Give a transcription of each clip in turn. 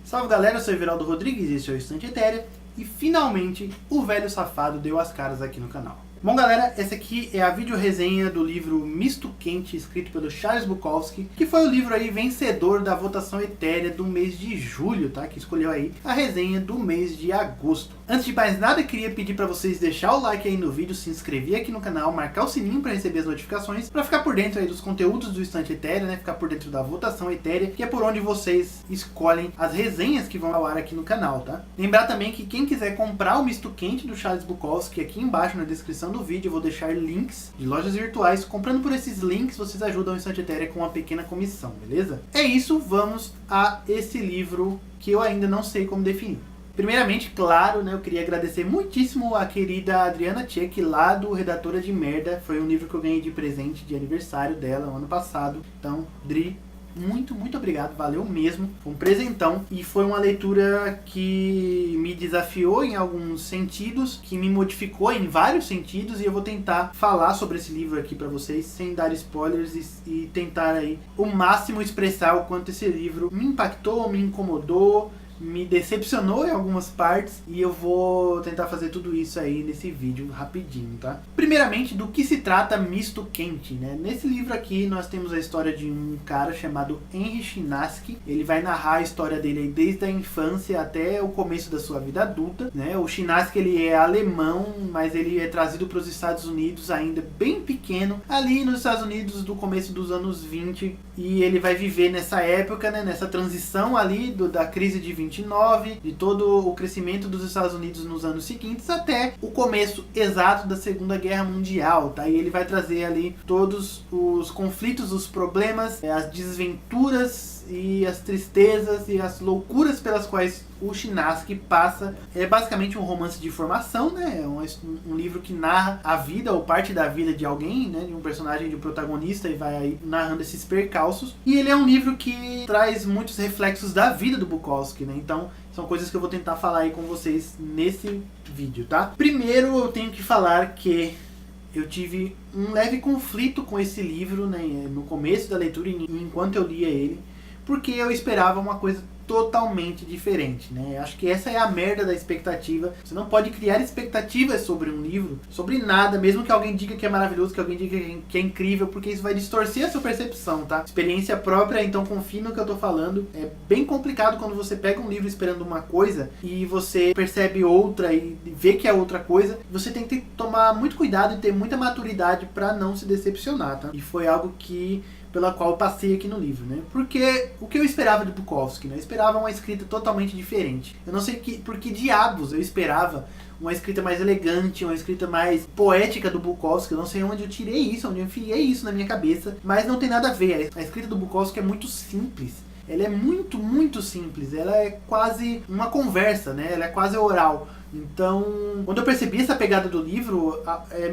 Salve galera, eu sou Everaldo Rodrigues e esse é o Estante Etérea. E finalmente o velho safado deu as caras aqui no canal. Bom galera, essa aqui é a vídeo resenha do livro Misto Quente, escrito pelo Charles Bukowski, que foi o livro aí vencedor da votação etérea do mês de julho, tá? Que escolheu aí a resenha do mês de agosto. Antes de mais nada, queria pedir para vocês deixar o like aí no vídeo, se inscrever aqui no canal, marcar o sininho para receber as notificações, para ficar por dentro aí dos conteúdos do Estante Etérea, né? Ficar por dentro da votação etérea, que é por onde vocês escolhem as resenhas que vão ao ar aqui no canal, tá? Lembrar também que quem quiser comprar o Misto Quente do Charles Bukowski, aqui embaixo na descrição do vídeo eu vou deixar links de lojas virtuais. Comprando por esses links, vocês ajudam o Estante Etérea com uma pequena comissão, beleza? É isso, vamos a esse livro que eu ainda não sei como definir. Primeiramente, claro, né, eu queria agradecer muitíssimo a querida Adriana Tchek, lá do Redatora de Merda. Foi um livro que eu ganhei de presente de aniversário dela, no ano passado. Então, Dri, muito obrigado, valeu mesmo. Foi um presentão e foi uma leitura que me desafiou em alguns sentidos, que me modificou em vários sentidos, e eu vou tentar falar sobre esse livro aqui pra vocês, sem dar spoilers, e tentar aí o máximo expressar o quanto esse livro me impactou, me incomodou, me decepcionou em algumas partes, e eu vou tentar fazer tudo isso aí nesse vídeo rapidinho, tá? Primeiramente, do que se trata Misto Quente, né? Nesse livro aqui nós temos a história de um cara chamado Henry Chinaski. Ele vai narrar a história dele aí desde a infância até o começo da sua vida adulta, né? O Chinaski, ele é alemão, mas ele é trazido para os Estados Unidos ainda bem pequeno, ali nos Estados Unidos do começo dos anos 20, e ele vai viver nessa época, né? Nessa transição ali da crise de 29, de todo o crescimento dos Estados Unidos nos anos seguintes até o começo exato da Segunda Guerra Mundial, tá? E ele vai trazer ali todos os conflitos, os problemas, as desventuras e as tristezas e as loucuras pelas quais o Chinaski passa. É basicamente um romance de formação, né? É um livro que narra a vida ou parte da vida de alguém, né? De um personagem, de um protagonista, e vai aí narrando esses percalços. E ele é um livro que traz muitos reflexos da vida do Bukowski, né? Então são coisas que eu vou tentar falar aí com vocês nesse vídeo, tá? Primeiro eu tenho que falar que eu tive um leve conflito com esse livro, né? No começo da leitura e enquanto eu lia ele, porque eu esperava uma coisa totalmente diferente, né? Acho que essa é a merda da expectativa. Você não pode criar expectativas sobre um livro, sobre nada, mesmo que alguém diga que é maravilhoso, que alguém diga que é incrível, porque isso vai distorcer a sua percepção, tá? Experiência própria, então confie no que eu tô falando. É bem complicado quando você pega um livro esperando uma coisa e você percebe outra e vê que é outra coisa. Você tem que tomar muito cuidado e ter muita maturidade pra não se decepcionar, tá? E foi algo pela qual eu passei aqui no livro, né? Porque o que eu esperava de Bukowski, né? Eu esperava uma escrita totalmente diferente. Eu não sei por que diabos eu esperava uma escrita mais elegante, uma escrita mais poética do Bukowski. Eu não sei onde eu tirei isso, onde eu enfiei isso na minha cabeça, mas não tem nada a ver. A escrita do Bukowski é muito simples. Ela é muito simples. Ela é quase uma conversa, né? Ela é quase oral. Então, quando eu percebi essa pegada do livro,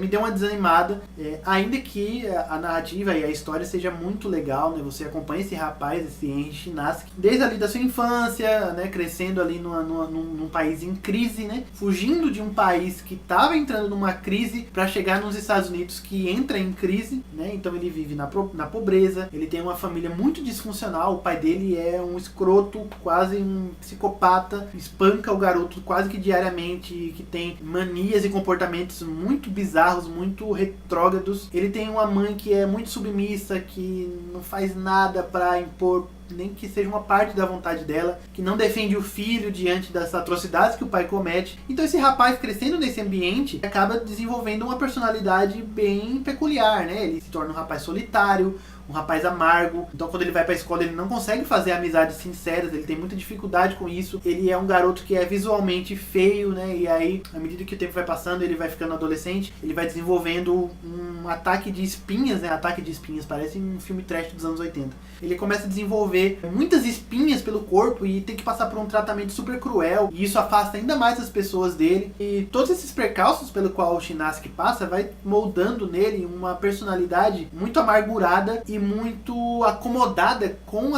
me deu uma desanimada, ainda que a narrativa e a história seja muito legal, né? Você acompanha esse rapaz, esse Henry Chinaski, desde ali da sua infância, né? Crescendo ali num país em crise, né? Fugindo de um país que estava entrando numa crise para chegar nos Estados Unidos, que entra em crise, né? Então ele vive na pobreza, ele tem uma família muito disfuncional, o pai dele é um escroto, quase um psicopata, espanca o garoto quase que diariamente, que tem manias e comportamentos muito bizarros, muito retrógrados. Ele tem uma mãe que é muito submissa, que não faz nada para impor nem que seja uma parte da vontade dela, que não defende o filho diante das atrocidades que o pai comete. Então esse rapaz, crescendo nesse ambiente, acaba desenvolvendo uma personalidade bem peculiar, né? Ele se torna um rapaz solitário, um rapaz amargo. Então quando ele vai pra escola ele não consegue fazer amizades sinceras, ele tem muita dificuldade com isso. Ele é um garoto que é visualmente feio, né? E aí, à medida que o tempo vai passando, ele vai ficando adolescente, ele vai desenvolvendo um ataque de espinhas, né? Ataque de espinhas, parece um filme trash dos anos 80. Ele começa a desenvolver muitas espinhas pelo corpo e tem que passar por um tratamento super cruel, e isso afasta ainda mais as pessoas dele. E todos esses percalços pelo qual o Chinaski passa vai moldando nele uma personalidade muito amargurada e muito acomodada com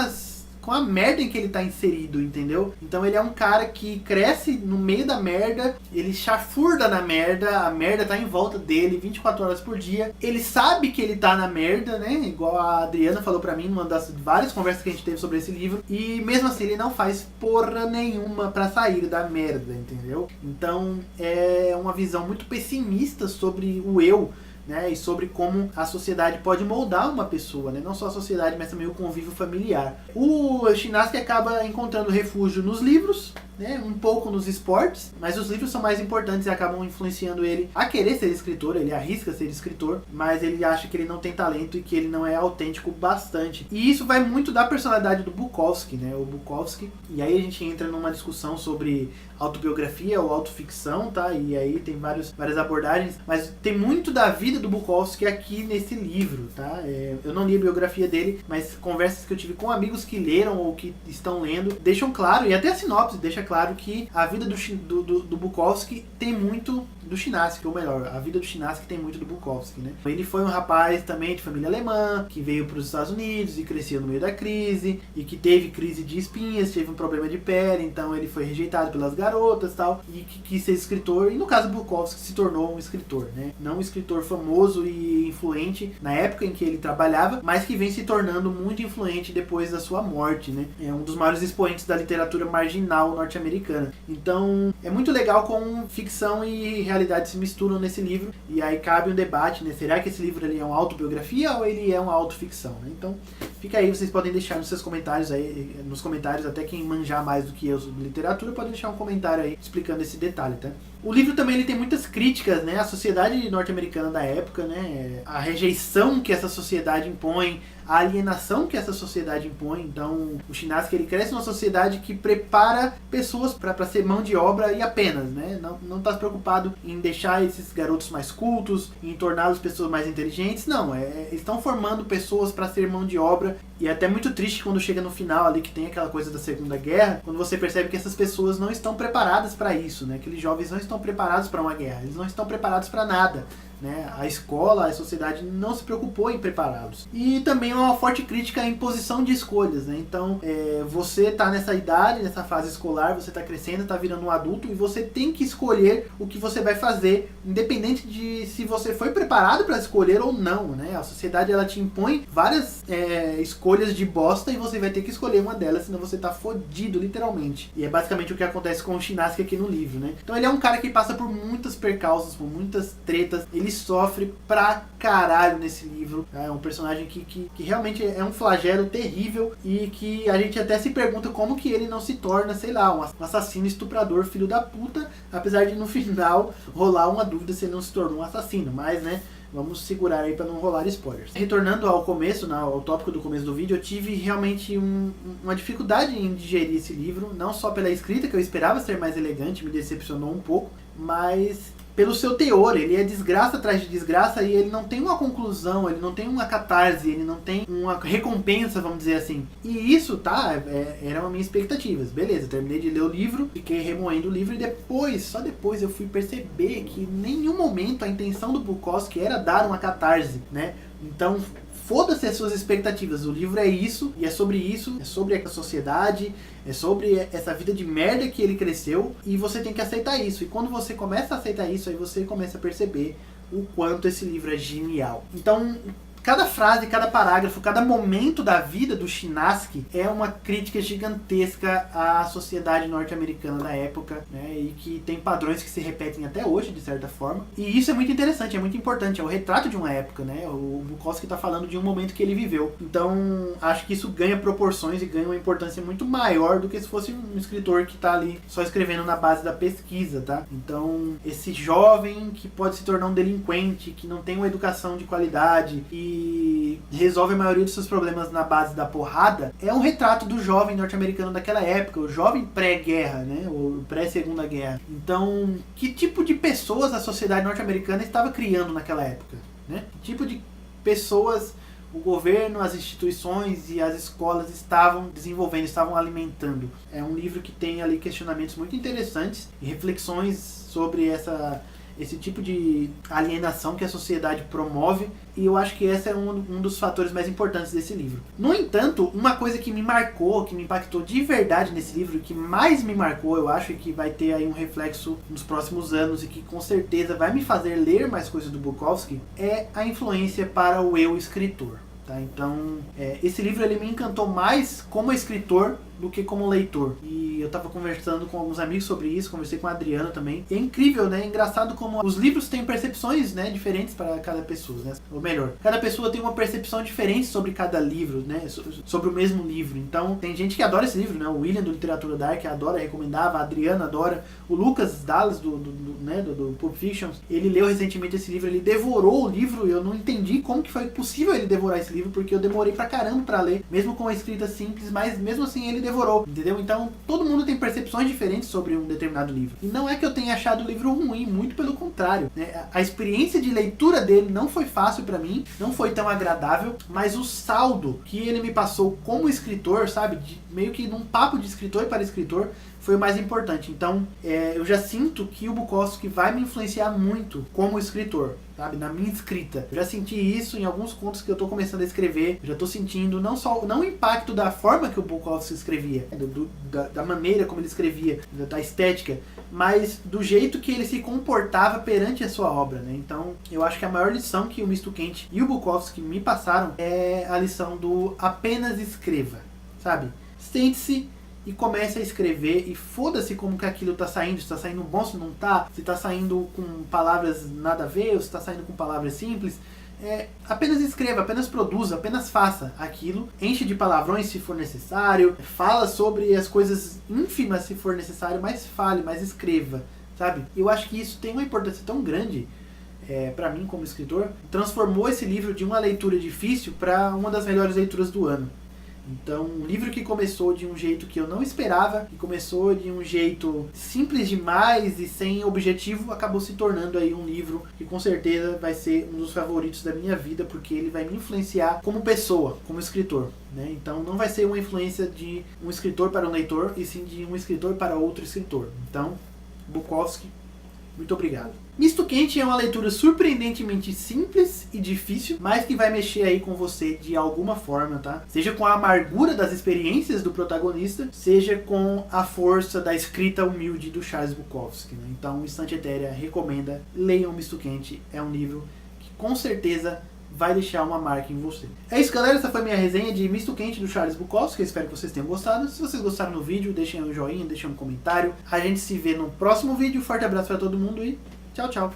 com a merda em que ele tá inserido, entendeu? Então ele é um cara que cresce no meio da merda, ele chafurda na merda, a merda tá em volta dele 24 horas por dia. Ele sabe que ele tá na merda, né? Igual a Adriana falou pra mim numa das várias conversas que a gente teve sobre esse livro. E mesmo assim ele não faz porra nenhuma pra sair da merda, entendeu? Então é uma visão muito pessimista sobre o eu, né, e sobre como a sociedade pode moldar uma pessoa, né, não só a sociedade, mas também o convívio familiar. O Chinaski acaba encontrando refúgio nos livros, né, um pouco nos esportes, mas os livros são mais importantes e acabam influenciando ele a querer ser escritor. Ele arrisca ser escritor, mas ele acha que ele não tem talento e que ele não é autêntico bastante. E isso vai muito da personalidade do Bukowski, né, o Bukowski. E aí a gente entra numa discussão sobre autobiografia ou autoficção, tá? E aí tem várias abordagens, mas tem muito da vida do Bukowski aqui nesse livro, tá? Eu não li a biografia dele, mas conversas que eu tive com amigos que leram ou que estão lendo deixam claro, e até a sinopse deixa claro que a vida do Bukowski tem muito do Chinaski, ou melhor, a vida do Chinaski tem muito do Bukowski, né? Ele foi um rapaz também de família alemã, que veio para os Estados Unidos e cresceu no meio da crise, e que teve crise de espinhas, teve um problema de pele, então ele foi rejeitado pelas garotas e tal, e que quis ser escritor, e no caso do Bukowski se tornou um escritor, né? Não um escritor famoso e influente na época em que ele trabalhava, mas que vem se tornando muito influente depois da sua morte, né? É um dos maiores expoentes da literatura marginal norte-americana. Então é muito legal como ficção e realidade se misturam nesse livro, e aí cabe um debate, né? Será que esse livro ele é uma autobiografia ou ele é uma autoficção, né? Então fica aí, vocês podem deixar nos seus comentários aí, nos comentários, até quem manjar mais do que eu sobre literatura pode deixar um comentário aí explicando esse detalhe, tá? O livro também ele tem muitas críticas, né, à sociedade norte-americana da época, né, a rejeição que essa sociedade impõe, a alienação que essa sociedade impõe. Então o Chinaski ele cresce numa sociedade que prepara pessoas para ser mão de obra e apenas, né, não está preocupado em deixar esses garotos mais cultos, em torná-los pessoas mais inteligentes, não, estão formando pessoas para ser mão de obra. E é até muito triste quando chega no final ali, que tem aquela coisa da Segunda Guerra, quando você percebe que essas pessoas não estão preparadas para isso, né? Aqueles jovens não estão preparados para uma guerra, eles não estão preparados para nada, né? A escola, a sociedade não se preocupou em prepará-los. E também é uma forte crítica à imposição de escolhas, né? Então, você tá nessa idade, nessa fase escolar, você tá crescendo, tá virando um adulto, e você tem que escolher o que você vai fazer, independente de se você foi preparado para escolher ou não, né? A sociedade, ela te impõe várias escolhas de bosta, e você vai ter que escolher uma delas, senão você tá fodido, literalmente. E é basicamente o que acontece com o Chinaski aqui no livro, né? Então ele é um cara que passa por muitas percalços, por muitas tretas, ele sofre pra caralho nesse livro. É um personagem que realmente é um flagelo terrível, e que a gente até se pergunta como que ele não se torna, sei lá, um assassino, estuprador, filho da puta, apesar de no final rolar uma dúvida se ele não se tornou um assassino, mas, né, vamos segurar aí para não rolar spoilers. Retornando ao começo, ao tópico do começo do vídeo, eu tive realmente uma dificuldade em digerir esse livro, não só pela escrita, que eu esperava ser mais elegante, me decepcionou um pouco, mas pelo seu teor. Ele é desgraça atrás de desgraça, e ele não tem uma conclusão, ele não tem uma catarse, ele não tem uma recompensa, vamos dizer assim. E isso, tá, eram as minhas expectativas. Beleza, terminei de ler o livro, fiquei remoendo o livro, e só depois eu fui perceber que em nenhum momento a intenção do Bukowski era dar uma catarse, né? Então, foda-se as suas expectativas, o livro é isso, e é sobre a sociedade, é sobre essa vida de merda que ele cresceu, e você tem que aceitar isso. E quando você começa a aceitar isso, aí você começa a perceber o quanto esse livro é genial. Então, cada frase, cada parágrafo, cada momento da vida do Chinaski é uma crítica gigantesca à sociedade norte-americana da época, né, e que tem padrões que se repetem até hoje, de certa forma. E isso é muito interessante, é muito importante, é o retrato de uma época, né? O Bukowski está falando de um momento que ele viveu. Então, acho que isso ganha proporções e ganha uma importância muito maior do que se fosse um escritor que está ali só escrevendo na base da pesquisa, tá? Então, esse jovem que pode se tornar um delinquente, que não tem uma educação de qualidade e resolve a maioria dos seus problemas na base da porrada, é um retrato do jovem norte-americano daquela época, o jovem pré-guerra, né, ou pré-segunda guerra. Então, que tipo de pessoas a sociedade norte-americana estava criando naquela época, né? Que tipo de pessoas o governo, as instituições e as escolas estavam desenvolvendo, estavam alimentando. É um livro que tem ali questionamentos muito interessantes e reflexões sobre esse tipo de alienação que a sociedade promove, e eu acho que esse é um dos fatores mais importantes desse livro. No entanto, uma coisa que me marcou, que me impactou de verdade nesse livro, que mais me marcou, eu acho que vai ter aí um reflexo nos próximos anos e que com certeza vai me fazer ler mais coisas do Bukowski, é a influência para o eu escritor. Tá? Então, esse livro ele me encantou mais como escritor do que como leitor. E eu tava conversando com alguns amigos sobre isso, conversei com a Adriana também. E é incrível, né? É engraçado como os livros têm percepções, né, diferentes para cada pessoa, né? Ou melhor, cada pessoa tem uma percepção diferente sobre cada livro, né? Sobre o mesmo livro. Então, tem gente que adora esse livro, né? O William do Literatura Dark adora, recomendava, a Adriana adora, o Lucas Dallas do Pulp Fiction, ele leu recentemente esse livro, ele devorou o livro, e eu não entendi como que foi possível ele devorar esse livro, porque eu demorei pra caramba pra ler, mesmo com a escrita simples, mas mesmo assim ele devorou, entendeu? Então, todo mundo tem percepções diferentes sobre um determinado livro. E não é que eu tenha achado o livro ruim, muito pelo contrário, né? A experiência de leitura dele não foi fácil pra mim, não foi tão agradável, mas o saldo que ele me passou como escritor, sabe? Meio que num papo de escritor para escritor, foi o mais importante. Então, eu já sinto que o Bukowski vai me influenciar muito como escritor, sabe? Na minha escrita. Eu já senti isso em alguns contos que eu tô começando a escrever. Eu já tô sentindo não o impacto da forma que o Bukowski escrevia, da maneira como ele escrevia, da estética, mas do jeito que ele se comportava perante a sua obra, né? Então, eu acho que a maior lição que o Misto Quente e o Bukowski me passaram é a lição do apenas escreva, sabe? Sente-se e comece a escrever e foda-se como que aquilo tá saindo, se tá saindo bom, se não tá, se tá saindo com palavras nada a ver, ou se tá saindo com palavras simples. Apenas escreva, apenas produza, apenas faça aquilo, enche de palavrões se for necessário, fala sobre as coisas ínfimas se for necessário, mas fale, mas escreva, sabe? Eu acho que isso tem uma importância tão grande pra mim como escritor, transformou esse livro de uma leitura difícil para uma das melhores leituras do ano. Então, um livro que começou de um jeito que eu não esperava, que começou de um jeito simples demais e sem objetivo, acabou se tornando aí um livro que com certeza vai ser um dos favoritos da minha vida, porque ele vai me influenciar como pessoa, como escritor, né? Então, não vai ser uma influência de um escritor para um leitor, e sim de um escritor para outro escritor. Então, Bukowski, muito obrigado. Misto Quente é uma leitura surpreendentemente simples e difícil, mas que vai mexer aí com você de alguma forma, tá? Seja com a amargura das experiências do protagonista, seja com a força da escrita humilde do Charles Bukowski, né? Então, Estante Etérea recomenda, leiam Misto Quente, é um livro que com certeza vai deixar uma marca em você. É isso, galera, essa foi a minha resenha de Misto Quente do Charles Bukowski. Eu espero que vocês tenham gostado. Se vocês gostaram do vídeo, deixem um joinha, deixem um comentário. A gente se vê no próximo vídeo. Forte abraço para todo mundo e tchau, tchau.